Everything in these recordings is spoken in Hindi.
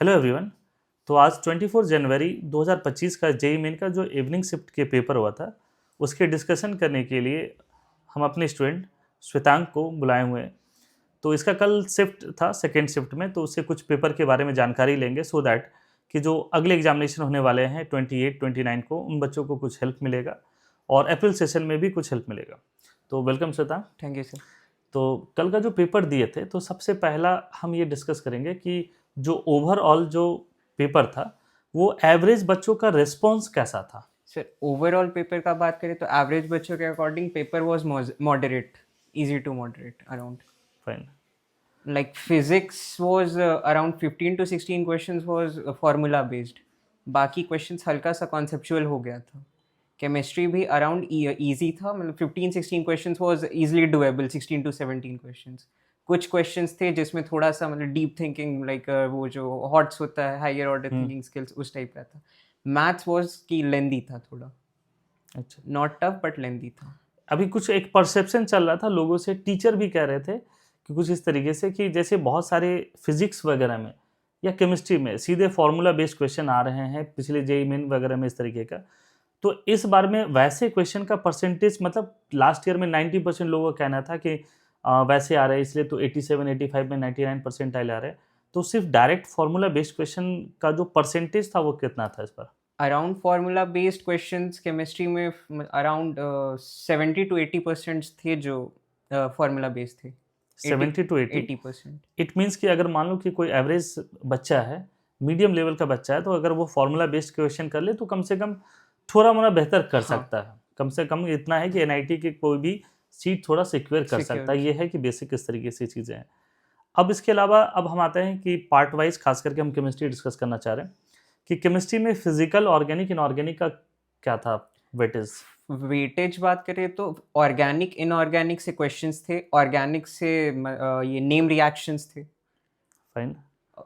Hello everyone. तो आज 24 जनवरी 2025 का जेई मेन का जो इवनिंग शिफ्ट के पेपर हुआ था उसके डिस्कशन करने के लिए हम अपने स्टूडेंट श्वेतांग को बुलाए हुए हैं। तो इसका कल शिफ्ट था सेकेंड शिफ्ट में, तो उससे कुछ पेपर के बारे में जानकारी लेंगे सो दैट कि जो अगले एग्जामिनेशन होने वाले हैं 28 29 को उन बच्चों को कुछ हेल्प मिलेगा और अप्रैल सेशन में भी कुछ हेल्प मिलेगा। तो welcome Shwetang. Thank you sir. तो कल का जो पेपर दिए थे तो सबसे पहला हम ये डिस्कस करेंगे कि जो ओवरऑल जो पेपर था वो एवरेज बच्चों का रिस्पॉन्स कैसा था। सर ओवरऑल पेपर का बात करें तो एवरेज बच्चों के according paper was moderate, easy to moderate around. Fine. Like physics was around 15 to 16 questions was formula based, बाकी क्वेश्चंस हल्का सा कॉन्सेप्चुअल हो गया था। केमिस्ट्री भी अराउंड इजी था, मतलब 15-16 questions was easily doable, 16 to 17 questions. कुछ क्वेश्चंस थे जिसमें थोड़ा सा मतलब डीप थिंकिंग, लाइक वो जो हॉट्स होता है हायर ऑर्डर थिंकिंग स्किल्स, उस टाइप का था। मैथ्स वाज की लेंदी था थोड़ा, अच्छा, नॉट टफ बट लेंदी था। अभी कुछ एक परसेप्शन चल रहा था लोगों से, टीचर भी कह रहे थे कि कुछ इस तरीके से कि जैसे बहुत सारे फिजिक्स वगैरह में या केमिस्ट्री में सीधे फार्मूला बेस्ड क्वेश्चन आ रहे हैं पिछले जेई मेन वगैरह में इस तरीके का। तो इस बार में वैसे क्वेश्चन का परसेंटेज, मतलब लास्ट ईयर में 90% लोगों का कहना था कि वैसे आ रहे हैं, इसलिए तो 87 85 में 99% आ रहे हैं। तो सिर्फ डायरेक्ट फार्मूला बेस्ड क्वेश्चन का जो परसेंटेज था वो कितना था इस बार? Around formula based questions chemistry में अराउंड 70 to 80% थे जो फार्मूला बेस्ड थे। 70 to 80? 80%। इट मीन्स कि अगर मान लो कि कोई एवरेज बच्चा है, मीडियम लेवल का बच्चा है, तो अगर वो फार्मूला बेस्ड क्वेश्चन कर ले तो कम से कम थोड़ा मोड़ा बेहतर कर हाँ, सकता है। कम से कम इतना है कि एनआईटी की कोई भी सीट थोड़ा सिक्योर कर सकता सिक्योर। है। ये है कि बेसिक इस तरीके से चीज़ें हैं। अब इसके अलावा अब हम आते हैं कि पार्ट वाइज खास करके हम केमिस्ट्री डिस्कस करना चाह रहे हैं कि केमिस्ट्री में फिजिकल, ऑर्गेनिक, इनऑर्गेनिक का क्या था वेटेज? वेटेज बात करें तो ऑर्गेनिक इनऑर्गेनिक से क्वेश्चंस थे, ऑर्गेनिक से ये नेम रिएक्शंस थे, फाइन।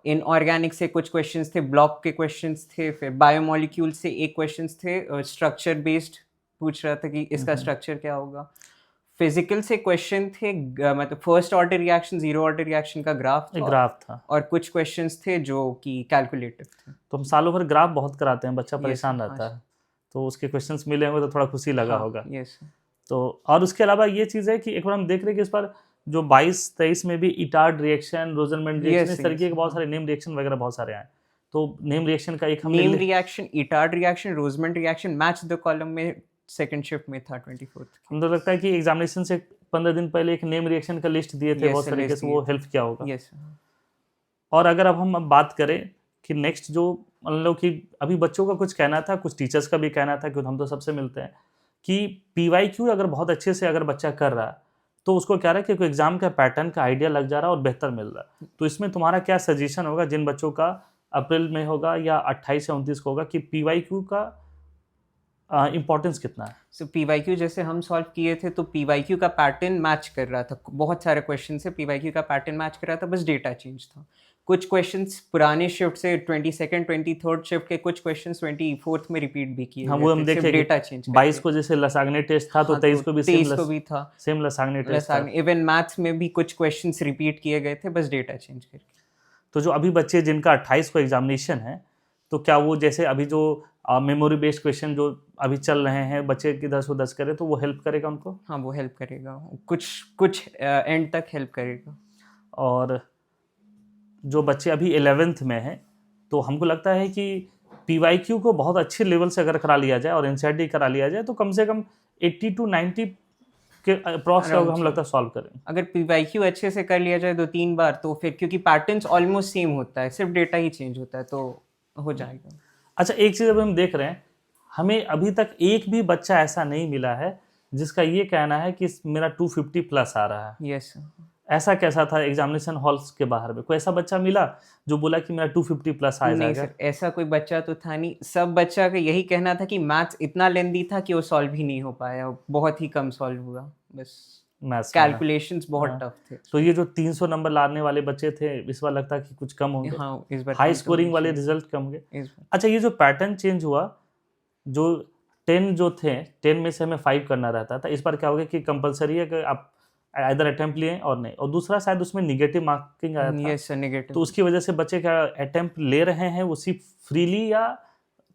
इनऑर्गेनिक से कुछ क्वेश्चंस थे, ब्लॉक के क्वेश्चंस थे, फिर बायोमोलिक्यूल से एक क्वेश्चंस थे, स्ट्रक्चर बेस्ड पूछ रहा था कि इसका स्ट्रक्चर क्या होगा। फिजिकल से क्वेश्चन थे, मतलब first order reaction, zero order reaction का ग्राफ था, ग्राफ था। और कुछ क्वेश्चंस थे जो कि कैलकुलेटिव थे। तो हम सालों भर ग्राफ बहुत कराते हैं, बच्चा ये परेशान सर, हाँ रहता है, तो उसके क्वेश्चंस मिले होंगे तो थोड़ा खुशी लगा हाँ, होगा। ये सर। तो और उसके अलावा ये चीज़ है कि एक बार हम देख रहे हैं कि इस बार जो 22 23 में भी इटार्ड रिएक्शन, रोजनमैन रिएक्शन, यस इस यस, तरीके के बहुत हाँ। सारे नेम रिएक्शन वगैरह बहुत सारे आए। तो नेम रिएक्शन का एक हमने name reaction, Etard reaction, Rosenmund reaction match the column में सेकंड शिफ्ट में था 24th की। हम तो लगता है कि एग्जामिनेशन से 15 दिन पहले एक नेम रिएक्शन का लिस्ट दिए थे, यस बहुत सर, तरीके लिस्ट से दिए वो थे। हेल्प किया होगा। यस। और अगर अब हम बात करें कि नेक्स्ट जो, मान लो कि अभी बच्चों का कुछ कहना था, कुछ टीचर्स का भी कहना था, क्योंकि हम तो सबसे मिलते हैं, कि पीवाईक्यू अगर बहुत अच्छे से अगर बच्चा कर रहा है तो उसको क्या रहा है कि एग्जाम का पैटर्न का आइडिया लग जा रहा है और बेहतर मिल रहा है। तो इसमें तुम्हारा क्या सजेशन होगा जिन बच्चों का अप्रैल में होगा या 28 या 29 को होगा, कि पीवाईक्यू का इंपॉर्टेंस कितना है? सो पीवाईक्यू जैसे हम सॉल्व किए थे तो पीवाईक्यू का पैटर्न मैच कर रहा था, बहुत सारे क्वेश्चन से पीवाईक्यू का पैटर्न मैच कर रहा था, बस डेटा चेंज था। कुछ क्वेश्चंस पुराने शिफ्ट से 22nd 23rd शिफ्ट के कुछ क्वेश्चंस 24th में रिपीट भी किए हाँ, गए वो थे, हम सिर्फ देखे कि डेटा चेंज 22 करके। को जैसे लसाग्ने टेस्ट था तो हाँ, 23 तो को भी 23 को भी था सेम लसाग्ने टेस्ट था। लसाग्ने। इवन मैथ्स में भी कुछ क्वेश्चंस रिपीट किए गए थे, बस डेटा चेंज करके। तो जो अभी बच्चे जिनका 28 को एग्जामिनेशन है, तो क्या वो जैसे अभी जो मेमोरी बेस्ड क्वेश्चन जो अभी चल रहे हैं बच्चे की 10 को 10 करे, तो वो हेल्प करेगा उनको? हाँ, वो हेल्प करेगा, कुछ कुछ एंड तक हेल्प करेगा। और जो बच्चे अभी 11th में हैं, तो हमको लगता है कि पीवाईक्यू को बहुत अच्छे लेवल से अगर करा लिया जाए और एनसीईआरटी करा लिया जाए तो कम से कम 80 to 90 के अप्रॉक्स का अराउंड हम लगता है सॉल्व करें। अगर पीवाईक्यू अच्छे से कर लिया जाए 2-3 बार तो फिर, क्योंकि पैटर्न्स ऑलमोस्ट सेम होता है, सिर्फ डेटा ही चेंज होता है, तो हो जाएगा। अच्छा, एक चीज़ अभी हम देख रहे हैं, हमें अभी तक एक भी बच्चा ऐसा नहीं मिला है जिसका ये कहना है कि मेरा 250 प्लस आ रहा है। यस। ऐसा कैसा था एग्जामिनेशन हॉल्स के बाहर में, कोई ऐसा बच्चा मिला जो बोला कि मेरा 250 प्लस आ नहीं जाएगा? सर, ऐसा कोई बच्चा तो था नहीं। सब बच्चा का यही कहना था कि मैथ्स इतना लेंदी था कि वो सॉल्व ही नहीं हो पाया, बहुत ही कम सॉल्व हुआ, बस मैथ्स में ना? कैलकुलेशंस बहुत हाँ। टफ थे तो उसमें। ये जो 300 नंबर लाने वाले बच्चे थे, इस बार लगता है कि कुछ कम होंगे, हाँ, इस बार हाई कम तो होने स्कोरिंग वाले चाहिए रिजल्ट कम होंगे। इस बार। अच्छा, ये जो पैटर्न चेंज हुआ, जो 10 जो थे, 10 में से हमें 5 करना रहता था, इस बार क्या हो गया कि कंपलसरी है कि आप इधर अटेम्प्ट लिए और नहीं, और दूसरा शायद उसमें निगेटिव मार्किंग आया था, यस सर, नेगेटिव। तो उसकी वजह से बच्चे क्या अटेम्प्ट ले रहे हैं उसी फ्रीली या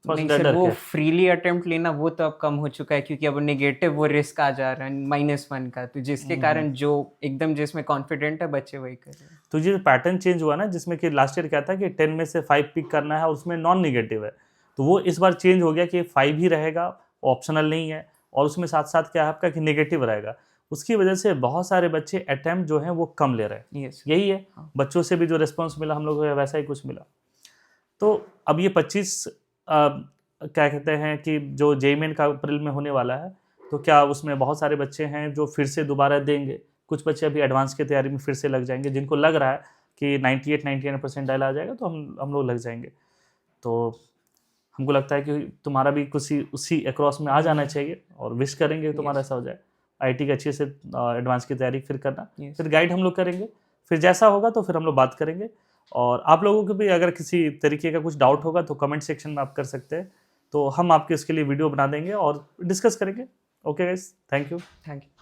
थोड़ा सा नहीं डर सर, डर वो के? फ्रीली अटेम्प्ट लेना वो तो अब कम हो चुका है, क्योंकि अब नेगेटिव वो रिस्क आ जा रहा है -1 का, तो जिसके कारण जो एकदम जिसमें कॉन्फिडेंट है बच्चे वही कर रहे हैं। तो ये पैटर्न चेंज हुआ ना, जिसमें कि लास्ट ईयर क्या था कि 10 में से 5 पिक करना है और उसमें नॉन निगेटिव है, तो वो इस बार चेंज हो गया कि 5 ही रहेगा, ऑप्शनल नहीं है, और उसमें साथ साथ क्या है आपका कि नेगेटिव रहेगा। उसकी वजह से बहुत सारे बच्चे अटेम्प्ट जो हैं वो कम ले रहे हैं। यस। यही है, हाँ। बच्चों से भी जो रिस्पॉन्स मिला हम लोग को वैसा ही कुछ मिला। तो अब ये 25 क्या कहते हैं कि जो जेईई मेन का अप्रैल में होने वाला है, तो क्या उसमें बहुत सारे बच्चे हैं जो फिर से दोबारा देंगे? कुछ बच्चे अभी एडवांस की तैयारी में फिर से लग जाएंगे, जिनको लग रहा है कि 98-99 परसेंटाइल आ जाएगा, तो हम लोग लग जाएंगे। तो हमको लगता है कि तुम्हारा भी कुछ उसी अक्रॉस में आ जाना चाहिए, और विश करेंगे कि तुम्हारा Yes. ऐसा हो जाए। आईटी के अच्छे से एडवांस की तैयारी फिर करना, Yes. फिर गाइड हम लोग करेंगे, फिर जैसा होगा तो फिर हम लोग बात करेंगे। और आप लोगों को भी अगर किसी तरीके का कुछ डाउट होगा तो कमेंट सेक्शन में आप कर सकते हैं, तो हम आपके इसके लिए वीडियो बना देंगे और डिस्कस करेंगे। Okay guys, thank you. Thank you.